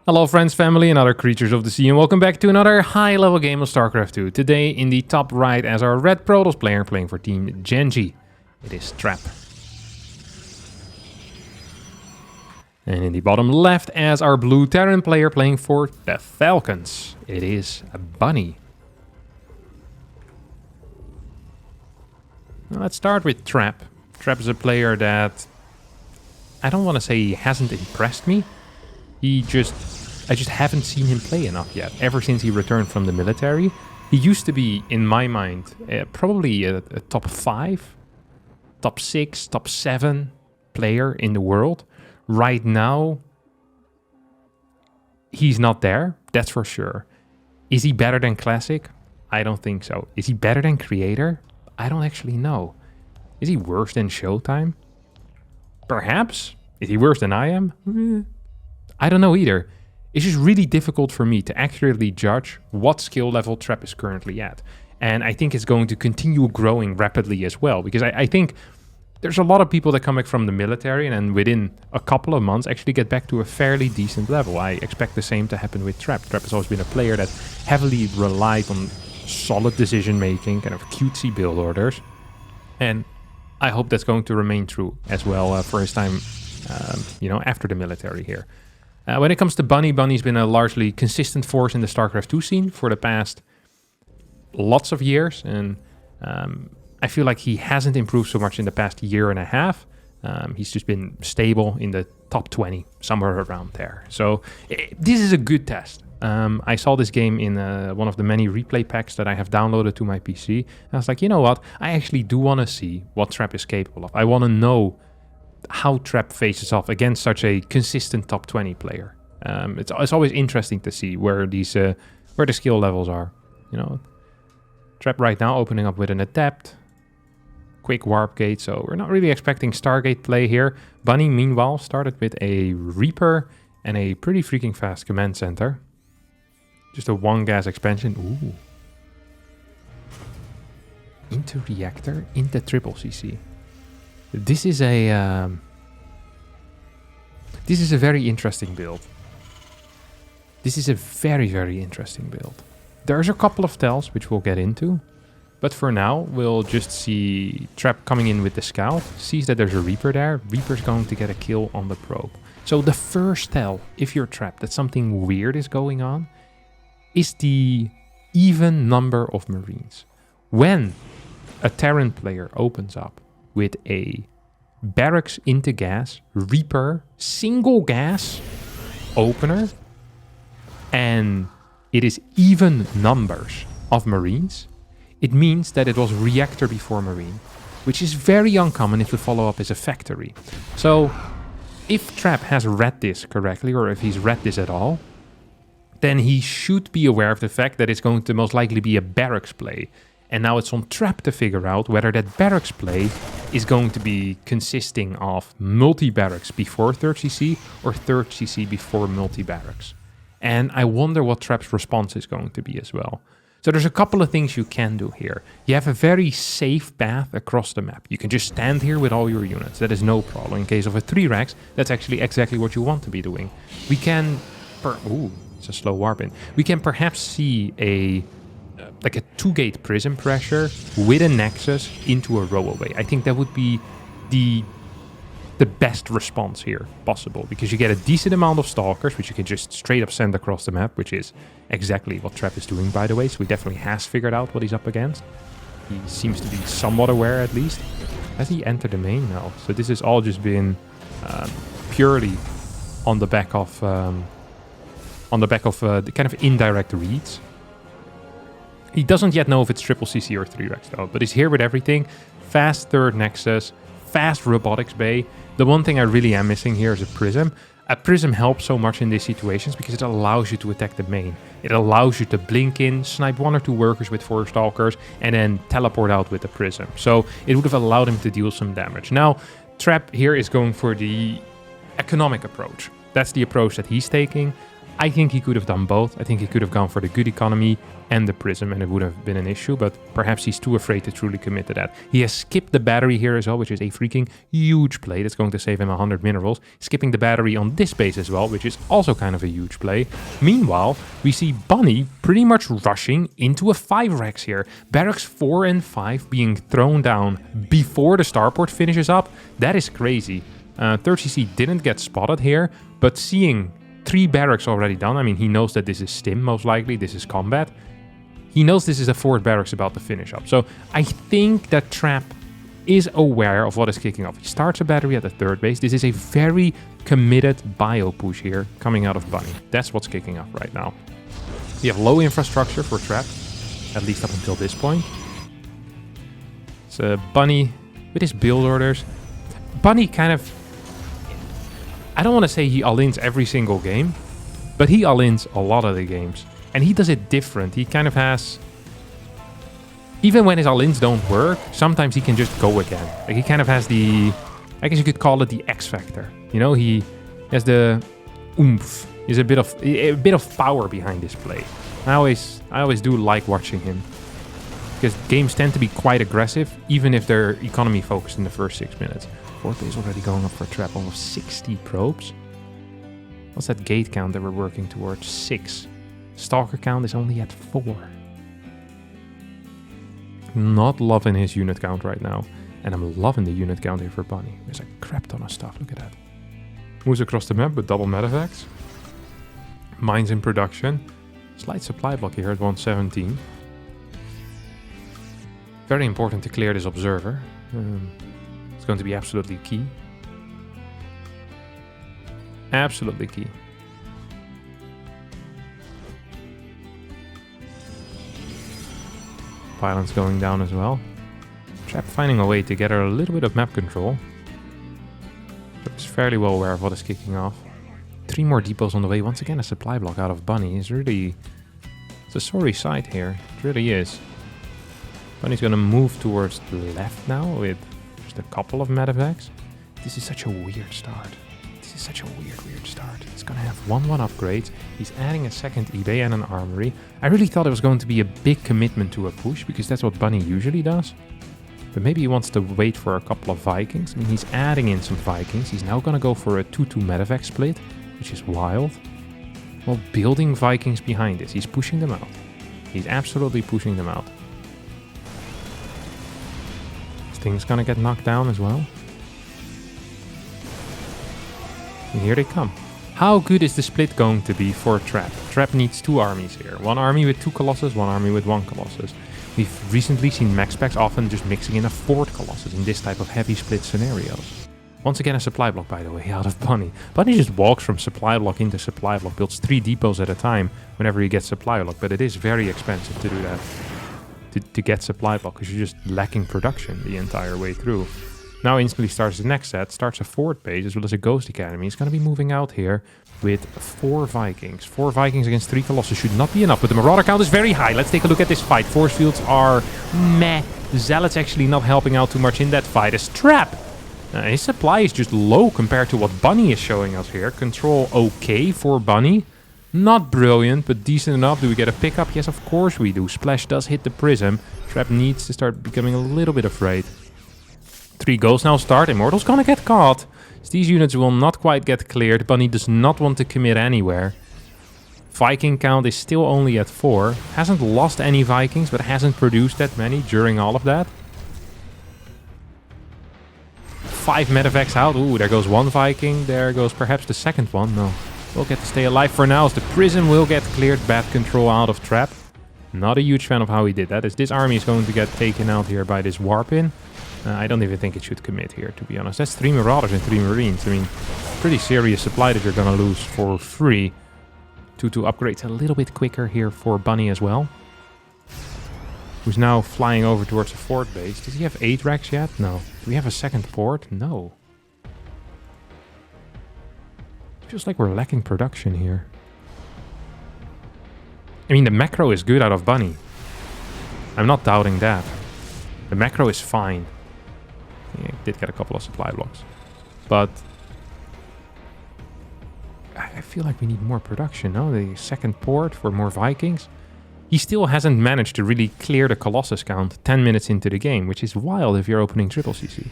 Hello friends, family, and other creatures of the sea, and welcome back to another high-level game of StarCraft 2. Today, in the top right, as our red Protoss player playing for Team Genji, it is Trap. And in the bottom left, as our blue Terran player playing for the Falcons, it is Bunny. Now, let's start with Trap. Trap is a player that I don't want to say he hasn't impressed me. I just haven't seen him play enough yet. Ever since he returned from the military, he used to be, in my mind, probably a top 5, top 6, top 7 player in the world. Right now, he's not there, that's for sure. Is he better than Classic? I don't think so. Is he better than Creator? I don't actually know. Is he worse than Showtime? Perhaps. Is he worse than I am? I don't know either. It's just really difficult for me to accurately judge what skill level Trap is currently at. And I think it's going to continue growing rapidly as well, because I think there's a lot of people that come back from the military and then within a couple of months actually get back to a fairly decent level. I expect the same to happen with Trap. Trap has always been a player that heavily relied on solid decision making, kind of cutesy build orders. And I hope that's going to remain true as well for his time, after the military here. When it comes to Bunny, Bunny's been a largely consistent force in the StarCraft 2 scene for the past lots of years, and I feel like he hasn't improved so much in the past year and a half. He's just been stable in the top 20, somewhere around there. So this is a good test. I saw this game in one of the many replay packs that I have downloaded to my PC, and I was like, you know what? I actually do want to see what Trap is capable of. I want to know how Trap faces off against such a consistent top 20 player. It's always interesting to see where the skill levels are. You know, Trap right now opening up with an Adept, quick Warp Gate, so we're not really expecting Stargate play here. Bunny, meanwhile, started with a Reaper and a pretty freaking fast command center. Just a 1-gas expansion. Ooh. Into Reactor, into triple CC. This is a very interesting build. This is a very, very interesting build. There's a couple of tells which we'll get into, but for now we'll just see Trap coming in with the Scout, sees that there's a Reaper there. Reaper's going to get a kill on the probe. So the first tell, if you're Trap, that something weird is going on, is the even number of Marines. When a Terran player opens up with a Barracks into gas, Reaper, single gas opener, and it is even numbers of Marines, it means that it was Reactor before Marine, which is very uncommon if the follow-up is a factory. So if Trap has read this correctly, or if he's read this at all, then he should be aware of the fact that it's going to most likely be a Barracks play. And now it's on Trap to figure out whether that Barracks play is going to be consisting of multi-barracks before 3rd CC or 3rd CC before multi-barracks. And I wonder what Trap's response is going to be as well. So there's a couple of things you can do here. You have a very safe path across the map. You can just stand here with all your units. That is no problem. In case of a 3-Rex, that's actually exactly what you want to be doing. We can... Ooh, it's a slow warp in. We can perhaps see a 2-gate prism pressure with a Nexus into a row away. I think that would be the best response here possible, because you get a decent amount of Stalkers, which you can just straight up send across the map, which is exactly what Trap is doing, by the way. So he definitely has figured out what he's up against. He seems to be somewhat aware, at least. Has he entered the main? No. So this has all just been purely on the back of the kind of indirect reads. He doesn't yet know if it's triple CC or 3-Rex though, but he's here with everything. Fast 3rd Nexus, fast Robotics Bay. The one thing I really am missing here is a Prism. A Prism helps so much in these situations because it allows you to attack the main. It allows you to blink in, snipe 1 or 2 workers with 4 Stalkers, and then teleport out with the Prism. So it would have allowed him to deal some damage. Now, Trap here is going for the economic approach. That's the approach that he's taking. I think he could have done both. I think he could have gone for the good economy and the prism, and it would have been an issue, but perhaps he's too afraid to truly commit to that. He has skipped the battery here as well, which is a freaking huge play. That's going to save him 100 minerals. Skipping the battery on this base as well, which is also kind of a huge play. Meanwhile, we see Bunny pretty much rushing into a 5 Rex here. Barracks 4 and 5 being thrown down before the starport finishes up. That is crazy. 3rd didn't get spotted here, but seeing 3 barracks already done, I mean, he knows that this is stim, most likely. This is combat. He knows this is a 4th barracks about to finish up. So I think that Trap is aware of what is kicking off. He starts a battery at the 3rd base. This is a very committed bio push here coming out of Bunny. That's what's kicking off right now. We have low infrastructure for Trap, at least up until this point. So Bunny with his build orders. Bunny kind of, I don't want to say he all-ins every single game, but he all-ins a lot of the games. And he does it different. He kind of has, even when his all-ins don't work, sometimes he can just go again. Like he kind of has the, I guess you could call it the X factor. You know, he has the oomph. He's a bit of power behind this play. I always do like watching him, because games tend to be quite aggressive, even if they're economy focused in the first 6 minutes. 4th base already going up for a trap, almost 60 probes. What's that gate count that we're working towards? 6. Stalker count is only at 4. Not loving his unit count right now. And I'm loving the unit count here for Bunny. There's a crap ton of stuff, look at that. Moves across the map with double medevacs. Mines in production. Slight supply block here at 117. Very important to clear this observer. It's going to be absolutely key. Absolutely key. Pylons going down as well. Trap finding a way to get her a little bit of map control. Looks fairly well aware of what is kicking off. 3 more depots on the way. Once again, a supply block out of Bunny is really... It's a sorry sight here. It really is. Bunny's going to move towards the left now with just a couple of medevacs. This is such a weird start. This is such a weird start. It's going to have 1-1 upgrades. He's adding a 2nd eBay and an armory. I really thought it was going to be a big commitment to a push, because that's what Bunny usually does. But maybe he wants to wait for a couple of Vikings. I mean, he's adding in some Vikings. He's now going to go for a 2-2 medevac split, which is wild. While building Vikings behind this. He's pushing them out. He's absolutely pushing them out. This thing's going to get knocked down as well. And here they come. How good is the split going to be for Trap? Trap needs 2 armies here. 1 army with 2 Colossus, 1 army with 1 Colossus. We've recently seen max packs often just mixing in a 4th Colossus in this type of heavy split scenarios. Once again a supply block, by the way, out of Bunny. Bunny just walks from supply block into supply block, builds 3 depots at a time whenever he gets supply block, but it is very expensive to do that. To get supply block, because you're just lacking production the entire way through. Now instantly starts the next set, starts a 4th base as well as a Ghost Academy. He's going to be moving out here with 4 Vikings. 4 Vikings against 3 Colossus should not be enough, but the Marauder count is very high. Let's take a look at this fight. Force fields are meh. Zealot's actually not helping out too much in that fight. As Trap, his supply is just low compared to what Bunny is showing us here. Control okay for Bunny. Not brilliant, but decent enough. Do we get a pickup? Yes, of course we do. Splash does hit the prism. Trap needs to start becoming a little bit afraid. 3 goals now start. Immortal's gonna get caught. So these units will not quite get cleared. Bunny does not want to commit anywhere. Viking count is still only at 4. Hasn't lost any Vikings, but hasn't produced that many during all of that. 5 medevacs out. Ooh, there goes 1 Viking. There goes perhaps the 2nd one. No. We'll get to stay alive for now as the prism will get cleared. Bad control out of Trap. Not a huge fan of how he did that, as this army is going to get taken out here by this warp-in. I don't even think it should commit here, to be honest. That's 3 Marauders and 3 Marines. I mean, pretty serious supply that you're going to lose for free. 2-2 upgrades a little bit quicker here for Bunny as well. Who's now flying over towards the 4th base. Does he have 8 racks yet? No. Do we have a 2nd port? No. Feels like we're lacking production here. I mean, the macro is good out of Bunny. I'm not doubting that. The macro is fine. Yeah, did get a couple of supply blocks. But I feel like we need more production, no? The second port for more Vikings. He still hasn't managed to really clear the Colossus count 10 minutes into the game, which is wild if you're opening triple CC.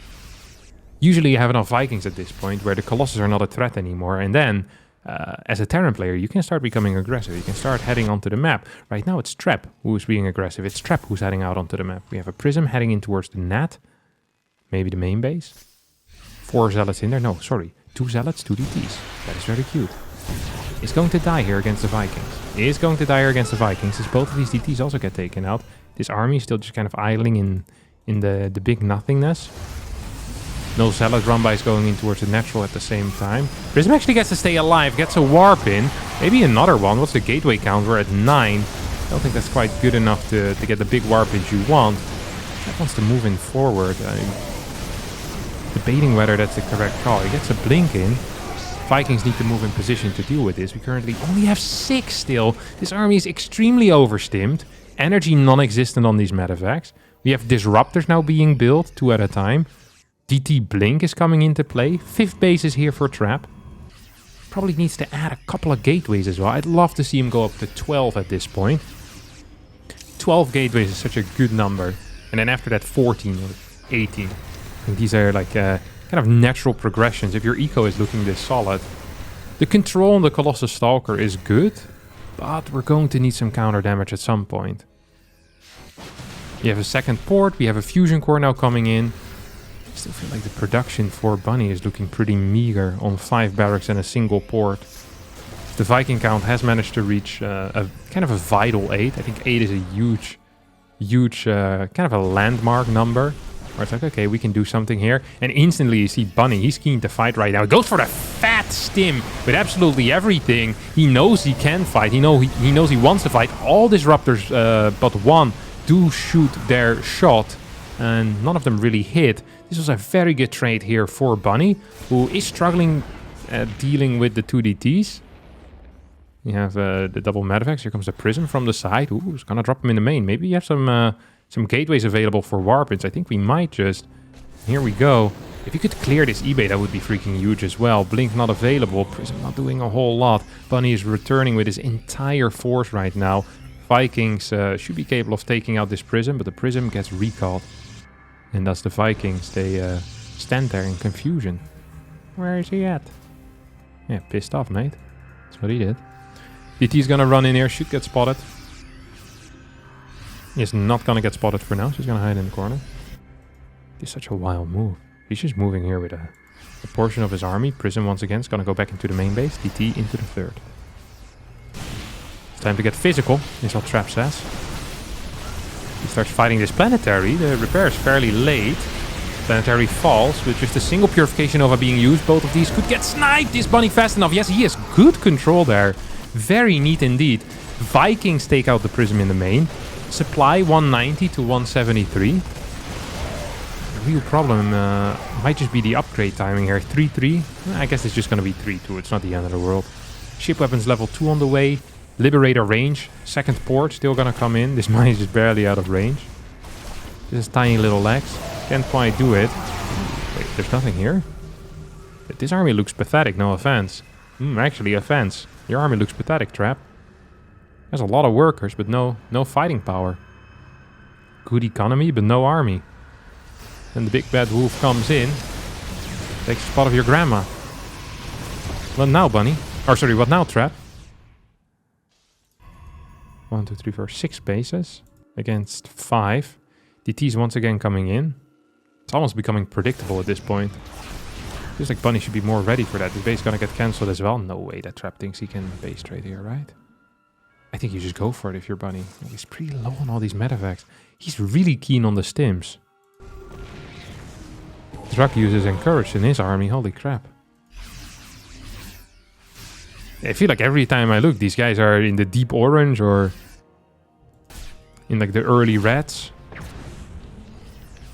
Usually you have enough Vikings at this point where the Colossus are not a threat anymore, and then as a Terran player you can start becoming aggressive. You can start heading onto the map. Right now it's Trap who's being aggressive. It's Trap who's heading out onto the map. We have a Prism heading in towards the Nat. Maybe the main base. 4 Zealots in there. No, sorry. 2 Zealots, 2 DTs. That is very cute. Is going to die here against the Vikings. Is going to die here against the Vikings, as both of these DTs also get taken out. This army is still just kind of idling in the big nothingness. No Zealot run-by is going in towards the natural at the same time. Prism actually gets to stay alive, gets a warp in. Maybe another one. What's the gateway count? We're at 9. I don't think that's quite good enough to get the big warpage you want. That wants to move in forward. Debating whether that's the correct call. He gets a blink in. Vikings need to move in position to deal with this. We currently only have 6 still. This army is extremely overstimmed. Energy non-existent on these medevacs. We have disruptors now being built 2 at a time. DT Blink is coming into play. 5th base is here for Trap. Probably needs to add a couple of gateways as well. I'd love to see him go up to 12 at this point. 12 gateways is such a good number. And then after that 14 or 18. I think these are like kind of natural progressions if your eco is looking this solid. The control on the Colossus Stalker is good, but we're going to need some counter damage at some point. We have a second port, we have a fusion core now coming in. I still feel like the production for Bunny is looking pretty meager on 5 barracks and a single port. The Viking count has managed to reach a kind of a vital 8. I think 8 is a huge kind of a landmark number. Where it's like, okay, we can do something here. And instantly you see Bunny, he's keen to fight right now. He goes for the fat stim with absolutely everything. He knows he can fight. He knows he wants to fight. All disruptors but one do shoot their shot. And none of them really hit. This was a very good trade here for Bunny, who is struggling dealing with the 2 DTs. You have the double medevacs. Here comes the Prism from the side. Ooh, it's gonna drop him in the main. Maybe you have some gateways available for warpins. I think we might just... Here we go. If you could clear this eBay, that would be freaking huge as well. Blink not available. Prism not doing a whole lot. Bunny is returning with his entire force right now. Vikings should be capable of taking out this Prism, but the Prism gets recalled. And thus the Vikings, they stand there in confusion. Where is he at? Yeah, pissed off, mate. That's what he did. DT's gonna run in here, should get spotted. He's not gonna get spotted for now, so he's gonna hide in the corner. It's such a wild move. He's just moving here with a portion of his army. Prism once again is gonna go back into the main base. DT into the 3rd. It's time to get physical, is what Trap says. He starts fighting this planetary. The repair is fairly late. Planetary falls with just a single Purification Nova being used. Both of these could get sniped. Is Bunny fast enough? Yes, he has good control there. Very neat indeed. Vikings take out the Prism in the main. Supply 190 to 173. The real problem might just be the upgrade timing here. 3-3. I guess it's just going to be 3-2. It's not the end of the world. Ship weapons level 2 on the way. Liberator range. Second port still going to come in. This mine is just barely out of range. This is tiny little legs. Can't quite do it. Wait, there's nothing here? But this army looks pathetic, no offense. Actually, offense. Your army looks pathetic, Trap. There's a lot of workers, but no fighting power. Good economy, but no army. Then the big bad wolf comes in. Takes a spot of your grandma. What now, Bunny? Or sorry, what now, Trap? 1, 2, 3, 4, 6 bases against 5. DT's once again coming in. It's almost becoming predictable at this point. Feels like Bunny should be more ready for that. This base is gonna get cancelled as well. No way that Trap thinks he can base trade here, right? I think you just go for it if you're Bunny. He's pretty low on all these medevacs. He's really keen on the stims. Drug use is encouraged in his army. Holy crap. I feel like every time I look, these guys are in the deep orange or in like the early reds.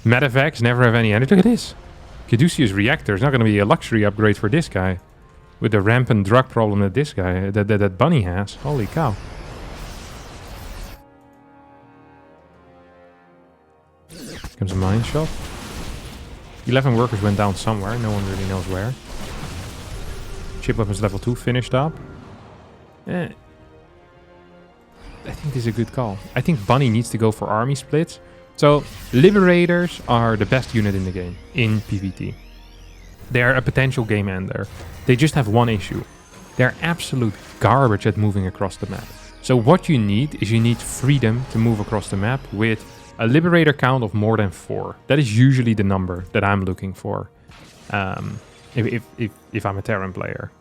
Medevacs never have any energy. Look at this. Caduceus Reactor is not going to be a luxury upgrade for this guy. With the rampant drug problem that this guy, that Bunny has. Holy cow. Comes a mine shot. 11 workers went down somewhere. No one really knows where. Ship weapons level 2 finished up. I think this is a good call. I think Bunny needs to go for army splits. So, Liberators are the best unit in the game, in PvT. They're a potential game ender. They just have one issue. They're absolute garbage at moving across the map. So what you need is you need freedom to move across the map with a Liberator count of more than 4. That is usually the number that I'm looking for if I'm a Terran player.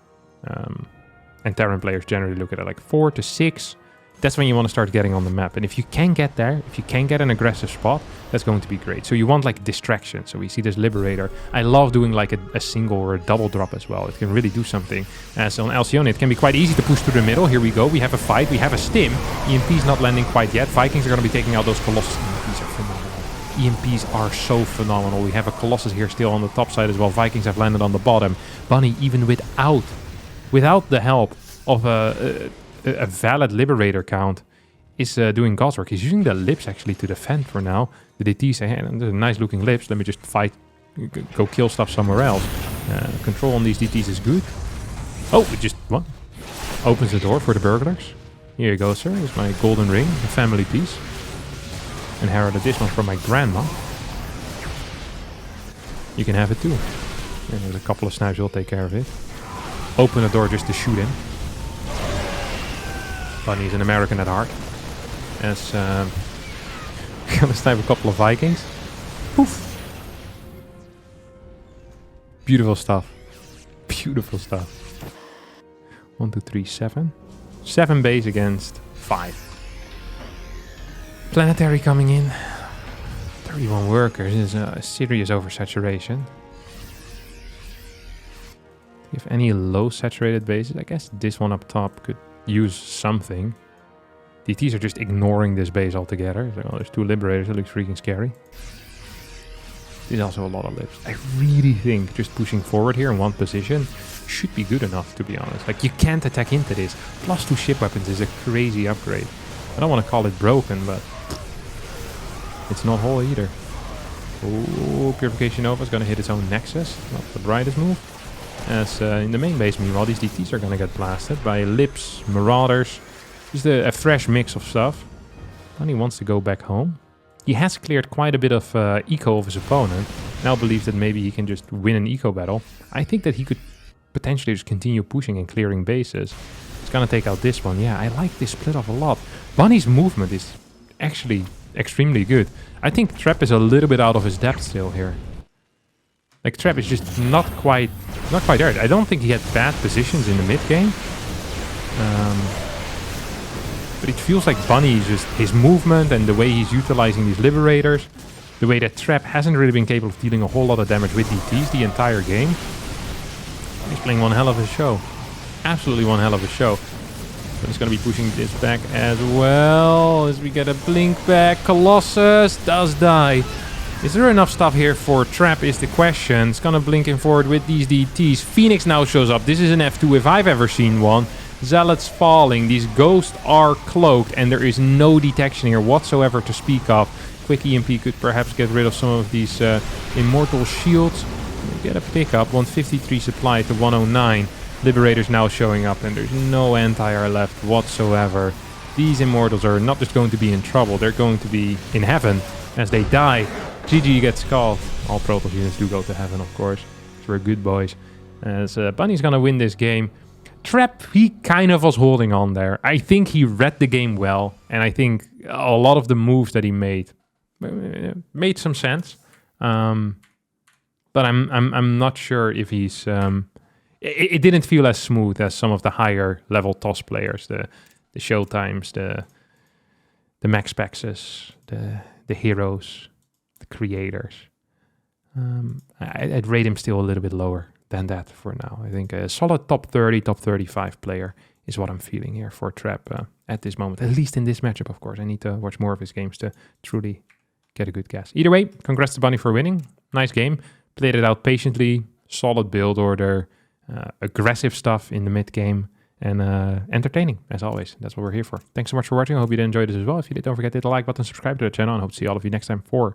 And Terran players generally look at it like 4 to 6. That's when you want to start getting on the map. And if you can get there, if you can get an aggressive spot, that's going to be great. So you want like distraction. So we see this Liberator. I love doing like a single or a double drop as well. It can really do something. So on Alcyone, it can be quite easy to push through the middle. Here we go. We have a fight. We have a stim. EMP's not landing quite yet. Vikings are going to be taking out those Colossus. EMPs are phenomenal. EMPs are so phenomenal. We have a Colossus here still on the top side as well. Vikings have landed on the bottom. Bunny, even without the help of a valid Liberator count, is doing God's work. He's using the lips actually to defend for now. The DT say, hey, they're nice looking lips. Let me just fight, go kill stuff somewhere else. Control on these DTs is good. Oh, it just, what? Opens the door for the burglars. Here you go, sir. Here's my golden ring, a family piece. Inherited this one from my grandma. You can have it too. And there's a couple of snipes, we'll take care of it. Open the door just to shoot him. Bunny's an American at heart. As gonna snipe a couple of Vikings. Poof. Beautiful stuff. Beautiful stuff. 1, 2, 3, 7. 7 base against 5. Planetary coming in. 31 workers is a serious oversaturation. If any low saturated bases, I guess this one up top could use something. DTs are just ignoring this base altogether. So there's 2 Liberators, it looks freaking scary. There's also a lot of lips. I really think just pushing forward here in one position should be good enough, to be honest. Like, you can't attack into this. +2 ship weapons is a crazy upgrade. I don't want to call it broken, but it's not whole either. Oh, Purification Nova is going to hit its own Nexus. Not the brightest move. As in the main base, meanwhile, these DTs are going to get blasted by Lips, Marauders. Just a fresh mix of stuff. Bunny wants to go back home. He has cleared quite a bit of eco of his opponent. Now believes that maybe he can just win an eco battle. I think that he could potentially just continue pushing and clearing bases. He's going to take out this one. Yeah, I like this split off a lot. Bunny's movement is actually extremely good. I think Trap is a little bit out of his depth still here. Like, Trap is just not quite there. I don't think he had bad positions in the mid game. But it feels like Bunny, just his movement and the way he's utilizing these Liberators, the way that Trap hasn't really been capable of dealing a whole lot of damage with DTs the entire game. He's playing one hell of a show. Absolutely one hell of a show. But he's going to be pushing this back as well as we get a blink back. Colossus does die. Is there enough stuff here for Trap is the question. It's going to blink in forward with these DTs. Phoenix now shows up. This is an F2 if I've ever seen one. Zealots falling. These ghosts are cloaked and there is no detection here whatsoever to speak of. Quick EMP could perhaps get rid of some of these immortal shields. We get a pickup. 153 supply to 109. Liberators now showing up and there's no anti-air left whatsoever. These immortals are not just going to be in trouble, they're going to be in heaven as they die. GG gets called. All Protoss units do go to heaven, of course. So we're good boys. As Bunny's gonna win this game. Trap, he kind of was holding on there. I think he read the game well, and I think a lot of the moves that he made some sense. But I'm not sure if he's... It didn't feel as smooth as some of the higher level TOS players, the Showtimes, the Max Paxes, the Heroes, the Creators. I'd rate him still a little bit lower than that for now. I think a solid top 30, top 35 player is what I'm feeling here for Trap at this moment. At least in this matchup, of course. I need to watch more of his games to truly get a good guess. Either way, congrats to Bunny for winning. Nice game. Played it out patiently. Solid build order. Aggressive stuff in the mid game. And entertaining, as always. That's what we're here for. Thanks so much for watching. I hope you did enjoy this as well. If you did, don't forget to hit the like button, subscribe to the channel, and hope to see all of you next time for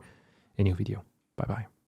a new video. Bye-bye.